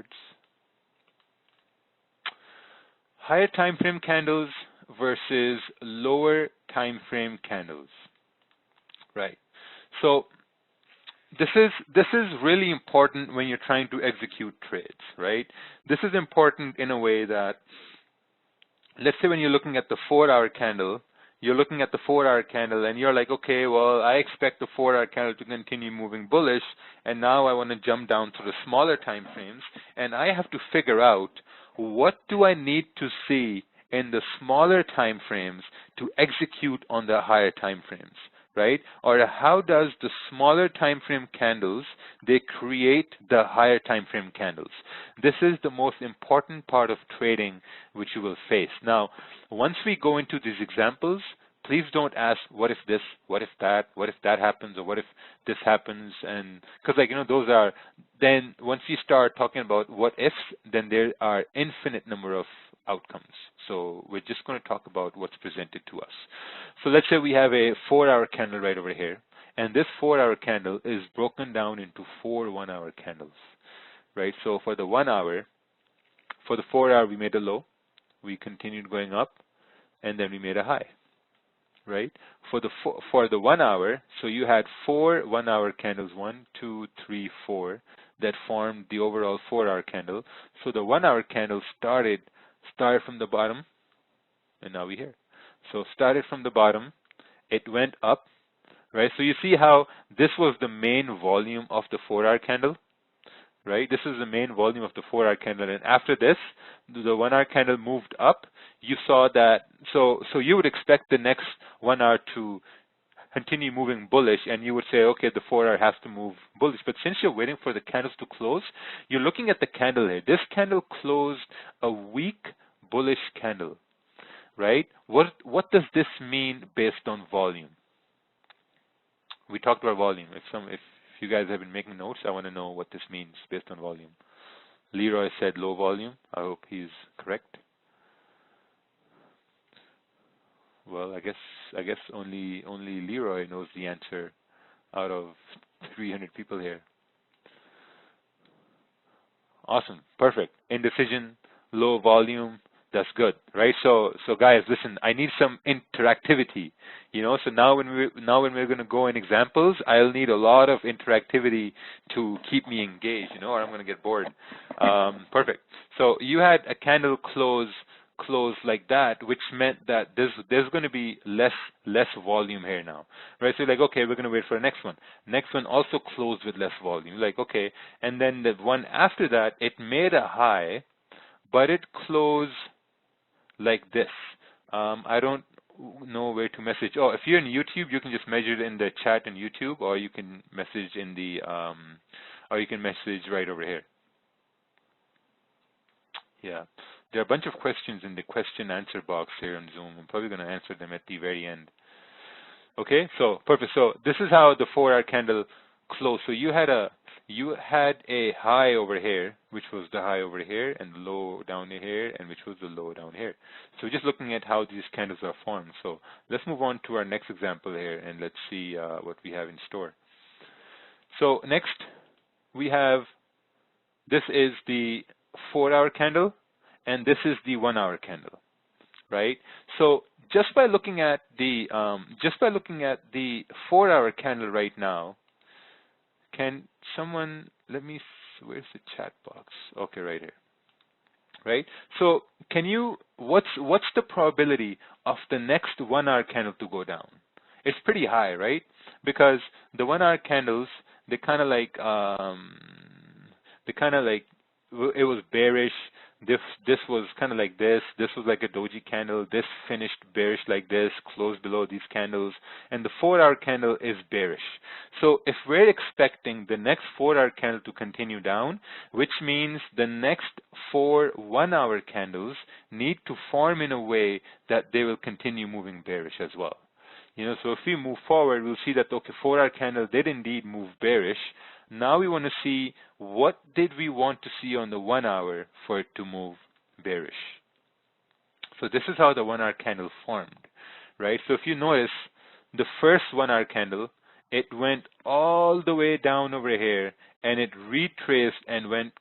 keywords. Higher time frame candles versus lower time frame candles, right? So this is really important when you're trying to execute trades, right? This is important in a way that, let's say when you're looking at the 4-hour candle, you're looking at the 4-hour candle and you're like, okay, well, I expect the 4-hour candle to continue moving bullish, and now I want to jump down to the smaller time frames, and I have to figure out what do I need to see in the smaller time frames to execute on the higher time frames, right? Or how does the smaller time frame candles, they create the higher time frame candles? This is the most important part of trading which you will face. Now, once we go into these examples, please don't ask what if this, what if that happens, or what if this happens, and because those are, then once you start talking about what ifs, then there are infinite number of outcomes. So we're just going to talk about what's presented to us. So let's say we have a 4-hour candle right over here, and this 4-hour candle is broken down into 4 1-hour candles, right? So for the 1 hour, for the 4-hour, we made a low, we continued going up, and then we made a high, right? For the 1 hour, so you had 4 1-hour candles, 1, 2, 3, 4, that formed the overall 4-hour candle. So the 1-hour candle started from the bottom, and now we're here. So started from the bottom, it went up, right? So you see how this was the main volume of the 4-hour candle, right? This is the main volume of the 4-hour candle, and after this, the 1-hour candle moved up. You saw that, so you would expect the next 1 hour to continue moving bullish, and you would say, okay, the 4-hour has to move bullish. But since you're waiting for the candles to close, you're looking at the candle here. This candle closed a weak bullish candle, right? What does this mean based on volume? We talked about volume. If you guys have been making notes, I want to know what this means based on volume. Leroy said low volume. I hope he's correct. Well, I guess only Leroy knows the answer out of 300 people here. Awesome, perfect. Indecision, low volume, that's good, right? So guys, listen, I need some interactivity, So now when we're going to go in examples, I'll need a lot of interactivity to keep me engaged, or I'm going to get bored. Perfect. So you had a candle close like that, which meant that there's going to be less volume here now, right? So you're like, okay, we're going to wait for the next one. Next one also closed with less volume, like, okay, and then the one after that, it made a high, but it closed like this. I don't know where to message. Oh, if you're in YouTube, you can just measure it in the chat in YouTube, or you can message in the or you can message right over here. Yeah. There are a bunch of questions in the question answer box here on Zoom. I'm probably going to answer them at the very end. Okay, so perfect. So this is how the 4-hour candle closed. So you had a high over here, which was the high over here, and the low down here, and which was the low down here. So just looking at how these candles are formed. So let's move on to our next example here, and let's see what we have in store. So next we have, this is the 4-hour candle, and this is the 1-hour candle, right? So just by looking at the 4-hour candle right now, can someone where's the chat box? Okay, right here, right? So what's the probability of the next 1-hour candle to go down? It's pretty high, right? Because the 1-hour candles, they kind of like it was bearish. This was kind of like this. This was like a doji candle. This finished bearish like this, closed below these candles. And the 4-hour candle is bearish. So if we're expecting the next 4-hour candle to continue down, which means the next 4 1-hour candles need to form in a way that they will continue moving bearish as well. So if we move forward, we'll see that, okay, 4-hour candle did indeed move bearish. Now we want to see what did we want to see on the 1 hour for it to move bearish. So this is how the 1 hour candle formed, right? So if you notice, the first 1 hour candle, it went all the way down over here, and it retraced and went